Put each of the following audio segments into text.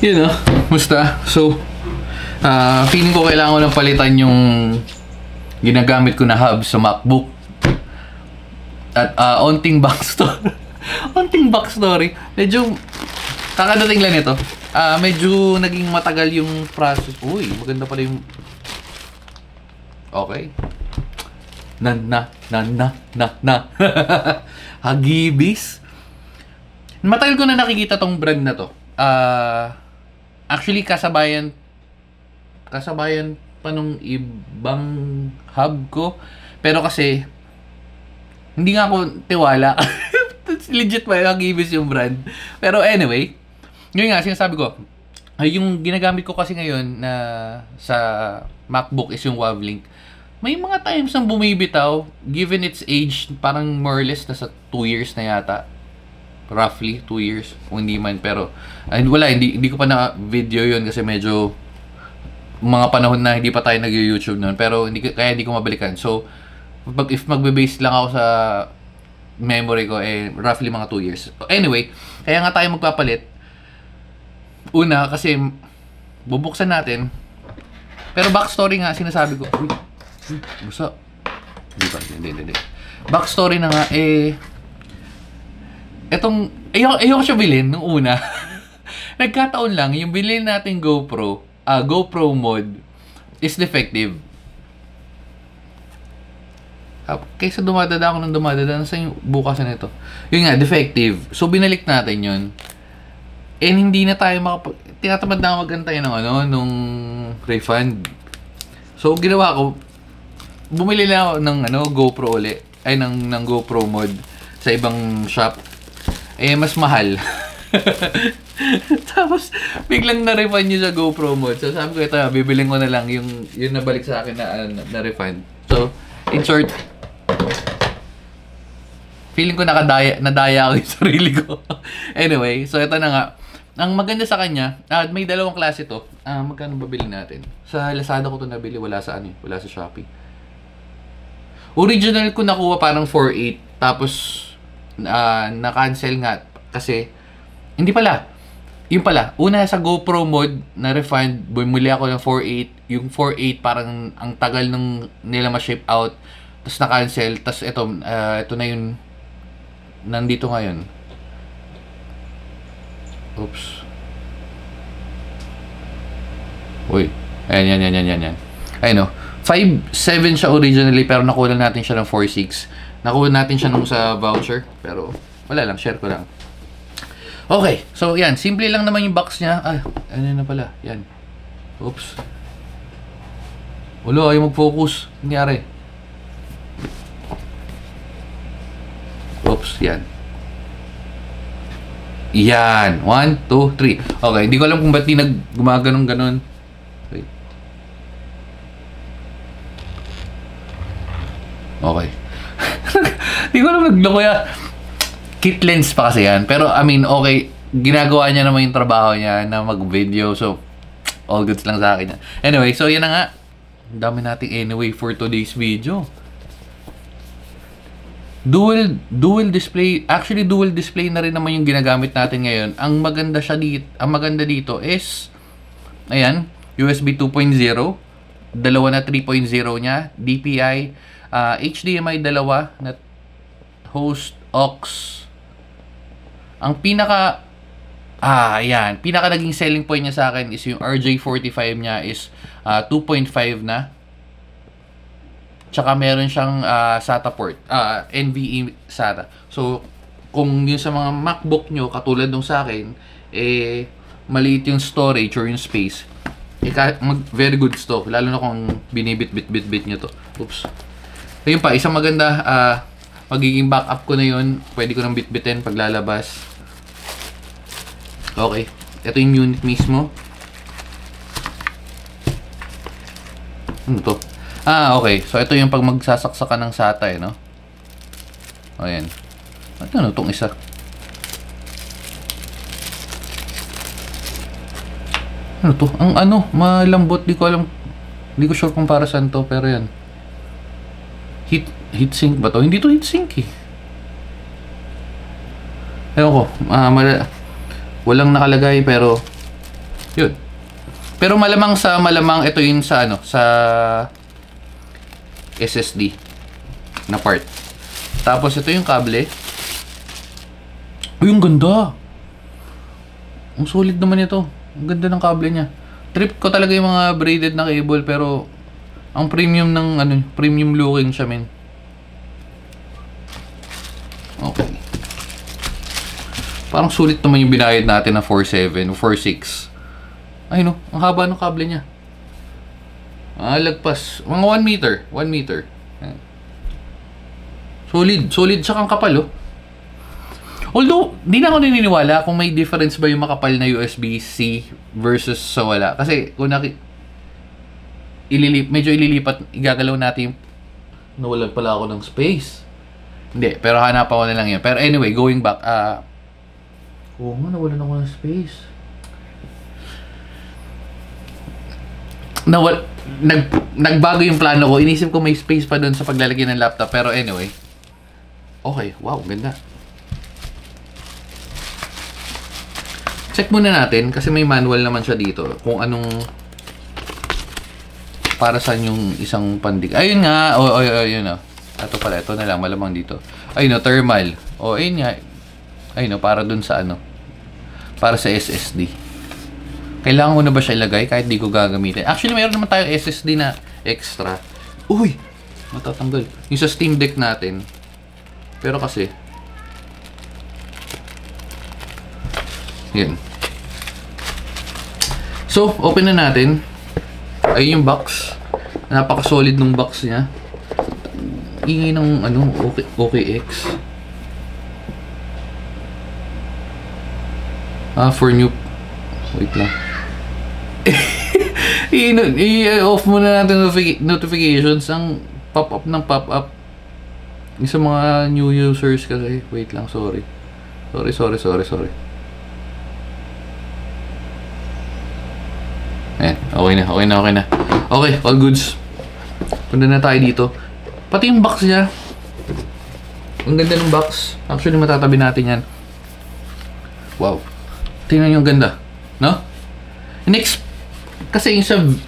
Yun know, musta? So, feeling ko kailangan ko lang palitan yung ginagamit ko na hub sa MacBook. At onting backstory. Onting backstory. Medyo kakadating lang ito. Medyo naging matagal yung process. Uy, maganda pala yung... Okay. Na. Hagibis. Matagal ko na nakikita tong brand na to. Actually, kasabayan pa nung ibang hub ko. Pero kasi, hindi nga ako tiwala. Legit ba yung Hagibis yung brand? Pero anyway, yun nga, sinasabi ko, yung ginagamit ko kasi ngayon na sa MacBook is yung Wavlink. May mga times nang bumibitaw, given its age, parang more or less nasa 2 years na yata. Roughly 2 years, kung hindi man. Pero, hindi ko pa na-video yun kasi medyo mga panahon na hindi pa tayo nag-YouTube noon. Pero kaya hindi ko mabalikan. So, if magbe-base lang ako sa memory ko, roughly mga 2 years. Anyway, kaya nga tayo magpapalit. Una, kasi bubuksan natin. Pero backstory nga, sinasabi ko, busa. Hindi. Backstory na nga, etong, ayoko siya bilhin nung una. Nagkataon lang, yung bilhin natin GoPro mod is defective. Kaysa dumadada ako ng dumadada, nasa yung bukasan nito. Yun nga, defective. So, binalik natin yun. And hindi na tayo tinatamad na ako magantay nung refund. So, ginawa ko, bumili na ako ng GoPro ulit. Ng GoPro mod sa ibang shop. Mas mahal. Tapos, biglang na-refund nyo sa GoPro mod. So, sabi ko, ito, bibiling ko na lang yung nabalik sa akin na refund. So, in short, feeling ko nadaya ko yung sarili ko. Anyway, so ito na nga. Ang maganda sa kanya, may dalawang klase to. Magkano ba bilhin natin? Sa Lazada ko to nabili, wala sa Shopee. Original ko nakuha parang 4.8. Tapos, na-cancel nga kasi, hindi pala. Yung pala, una sa GoPro mod na refund, bumili ako ng 4.8. Yung 4.8 parang ang tagal nung nila ma-ship out. Tapos na-cancel. Tapos ito na yung nandito ngayon. Oops. Uy. Ayan. Ayun o. 5.7 siya originally, pero nakuha natin siya ng 4.6. Nakuha natin siya nung sa voucher. Pero wala lang, share ko lang. Okay. So yan, simple lang naman yung box niya. Ano na pala. Yan. Oops. Wala, ayaw mag-focus. Nangyari. Oops, yan. Yan. 1, 2, 3. Okay, hindi ko alam kung ba't di gumaganon-ganon. Wait. Okay. Hindi ko alam nagloko yan. Kit lens pa kasi yan. Pero, I mean, okay. Ginagawa niya naman yung trabaho niya na mag-video. So, all goods lang sa akin yan. Anyway, so yan na nga. Ang dami natin anyway for today's video. Dual display. Actually, dual display na rin naman yung ginagamit natin ngayon. Ang maganda dito is, ayan, USB 2.0. Dalawa na 3.0 niya. DPI. HDMI dalawa na host aux. Ang pinaka naging selling point niya sa akin is yung RJ45 niya is 2.5 na. Tsaka meron siyang SATA port, NVE SATA. So, kung yun sa mga MacBook nyo, katulad nung sa akin, maliit yung storage or yung space, very good stock. Lalo na kung binibit-bit nyo to. Oops. Ayun pa, isang maganda, magiging backup ko na yun. Pwede ko nang bit-bitin paglalabas. Okay. Ito yung unit mismo. Ano to? Okay. So, ito yung pag magsasaksakan ng SATA, no? O, yan. Ano itong isa? Ano to? Ang malambot. Di ko alam. Hindi ko sure kung para saan to, pero yan. Heatsink ba to? Hindi to heatsink eh. Ewan ko. Walang nakalagay, pero Yun. Pero malamang ito yun sa ano, sa SSD na part. Tapos ito yung kable. Uy, ang ganda. Ang solid naman ito. Ang ganda ng kable niya. Trip ko talaga yung mga braided na cable, pero ang premium ng ano, premium looking siya, men. Okay. Parang sulit naman yung binayad natin na 4.7 o 4.6. Ay no, ang haba ng kable niya. Lagpas. Mga 1 meter. 1 meter. Ayan. Solid siya kang kapal, oh. Although, di na ako naniniwala kung may difference ba yung makapal na USB-C versus sa wala. Kasi kung medyo ililipat, igagalaw natin yung nawalan pala ako ng space. Hindi, pero hanapan ko na lang yun. Pero anyway, going back, oo nga, nawalan ako ng space. Nagbago yung plano ko. Inisip ko may space pa doon sa paglalagay ng laptop. Pero anyway, okay, wow, ganda. Check muna natin kasi may manual naman siya dito kung anong para saan yung isang pandig. Ayun nga, ayun na. Ito pala, ito na lang malamang dito. Ayun na, thermal. Ayun nga. Ayun na, para dun sa ano. Para sa SSD. Kailangan ko na ba siya ilagay kahit di ko gagamitin? Actually, mayroon naman tayong SSD na extra. Uy! Matatanggal. Yung sa Steam Deck natin. Pero kasi yan. So, open na natin. Ayun yung box. Napaka-solid ng box niya. Ingay ng ano, OKX. For new. Wait lang. I-off muna natin notifications. Ang pop-up ng pop-up. Yung sa mga new users kasi. Wait lang, sorry. Sorry. Ayan, okay na. Okay, all goods. Punta na tayo dito. Pati yung box niya. Ang ganda ng box. Actually, matatabi natin yan. Wow. Tingnan yung ganda. No? Next, kasi yung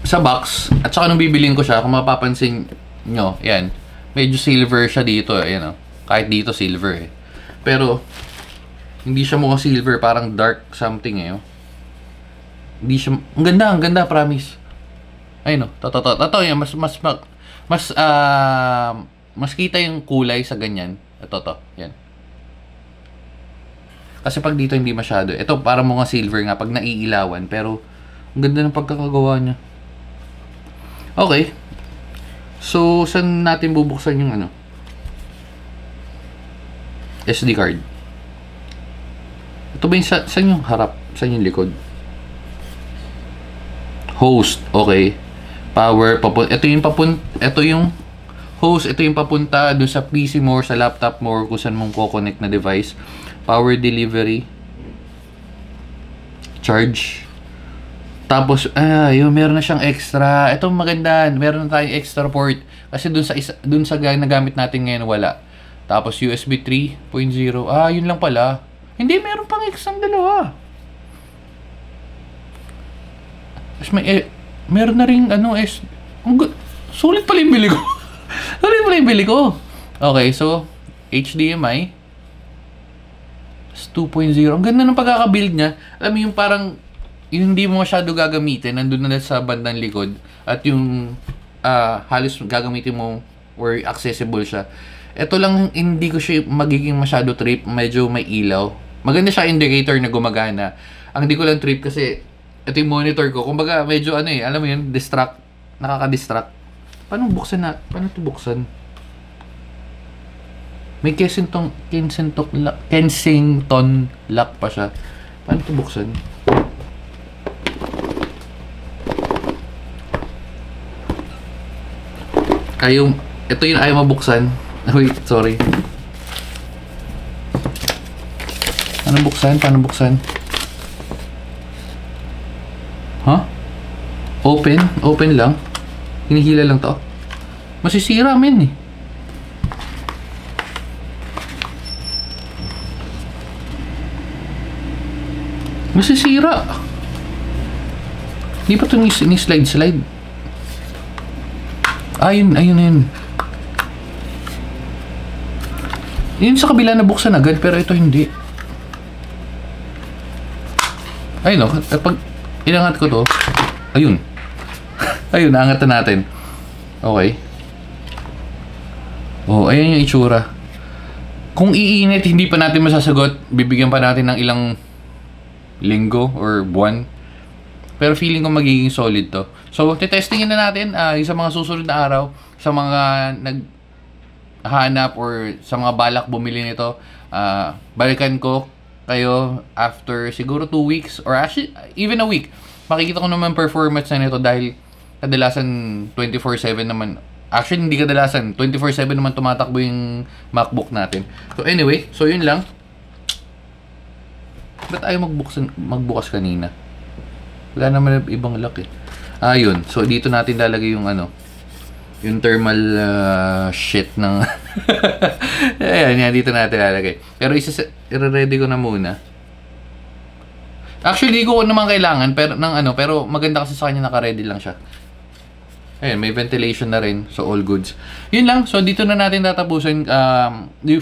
sa box, at saka nung bibilin ko siya, kung mapapansin nyo, yan. Medyo silver siya dito. Ayan, kahit dito silver eh. Pero, hindi siya mukhang silver. Parang dark something eh. Hindi siya, ang ganda, promise. Ayun, Ito yan, mas kita yung kulay sa ganyan. Ito, yan. Kasi pag dito hindi masyado. Ito para mga silver nga pag naiilawan, pero ang ganda ng pagkakagawa niya. Okay. So, saan natin bubuksan yung ano? SD card. Ito ba yung saan yung harap? Saan yung likod? Host, okay. Power, ito yung host, ito yung papunta doon sa PC mo or sa laptop mo or kung saan mong ko-connect na device. Power delivery. Charge. Tapos, yun, meron na siyang extra. Ito maganda, meron na tayong extra port. Kasi doon sa nagamit natin ngayon wala. Tapos USB 3.0. Yun lang pala. Hindi, meron pang extra dalawa. Tapos meron na rin sulit pala yung bili ko. Okay, so HDMI 2.0. Ang ganda ng pagkakabuild niya. Alam mo yung parang yung hindi mo masyado gagamitin, nandun na sa bandang likod, at yung halos gagamitin mo or accessible siya. Ito lang, hindi ko siya magiging masyado trip. Medyo may ilaw. Maganda siya indicator na gumagana. Ang hindi ko lang trip kasi ito yung monitor ko. Kumbaga, medyo alam mo yun, nakaka-distract. Paano ito buksan? May Kensington lock pa siya. Paano ito buksan? Ito yung ayaw mabuksan. Wait, sorry. Paano buksan? Huh? Open lang. Hinihila lang to. Masisira, men eh. Masisira. Hindi pa ito ni-slide. Ayun. Yun sa kabila nabuksan agad, pero ito hindi. Ayun o, pag inangat ko to, ayun. Ayun, naangat na natin. Okay. Oh, ayun yung itsura. Kung iinit, hindi pa natin masasagot. Bibigyan pa natin ng ilang linggo or buwan. Pero feeling ko magiging solid to. So, testingin na natin yung sa mga susunod na araw, sa mga naghahanap or sa mga balak bumili nito. Balikan ko kayo after siguro 2 weeks or actually even a week. Makikita ko naman performance na nito dahil kadalasan 24/7 naman. Actually, hindi kadalasan. 24/7 naman tumatakbo yung MacBook natin. So, anyway. So, yun lang. Ba't ayaw magbukas kanina? Wala naman ibang lock eh. Yun. So, dito natin lalagay yung yung thermal shit ng... Ayan, dito natin lalagay. Pero i-ready ko na muna. Actually, di ko naman kailangan pero maganda kasi sa kanya naka-ready lang siya. Ayan, may ventilation na rin. So, all goods. Yun lang. So, dito na natin tatapusin.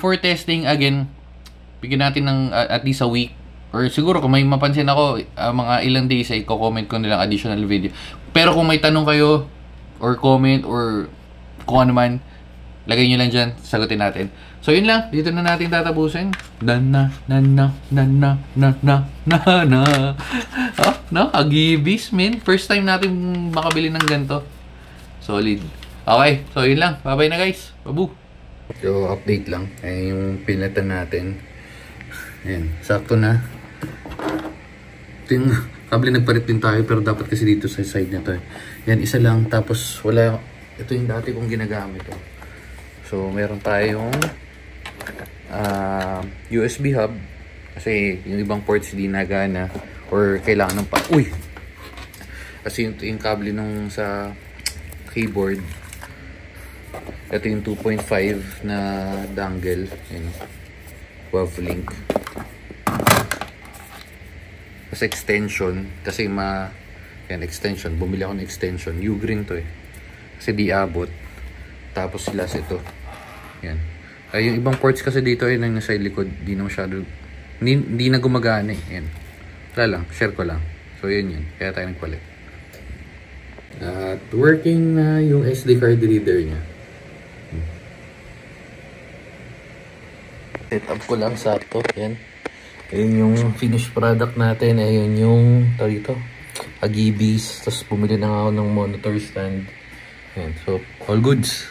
For testing, again, bigyan natin ng at least a week. Or siguro, kung may mapansin ako, mga ilang days ay ko-comment ko nilang additional video. Pero kung may tanong kayo, or comment, or kung ano man, lagay nyo lang dyan. Sagutin natin. So, yun lang. Dito na natin tatapusin. Oh, no? Agibis, man. First time natin makabili ng ganito. Solid. Okay, so yun lang. Bye-bye na guys. Babu. So, update lang. Ayan yung pinatan natin. Ayan, sakto na. Ito yung kable nagpalit din tayo pero dapat kasi dito sa side na to. Yan, isa lang. Tapos wala. Ito yung dati kong ginagamit. So, meron tayong USB hub. Kasi yung ibang ports di nagana. Or kailangan ng Uy! Kasi yung kable nung sa keyboard. Ito yung 2.5 na dongle. Yun. Wavlink. Kasi extension. Kasi yan, extension. Bumili ako ng extension. U-green to eh. Kasi di abot. Tapos sila ito. Yan. Yung ibang ports kasi dito ay nasa likod. Di na masyado. Hindi na gumagana eh. Yan. Wala lang. Share ko lang. So yun. Kaya tayo nagpalit. At working na yung SD card reader niya. Set up ko lang sakto. Yan. Ayun yung finished product natin. Ayun yung dito. Agibis. Tapos bumili na ako ng monitor stand. Yan. So, all goods.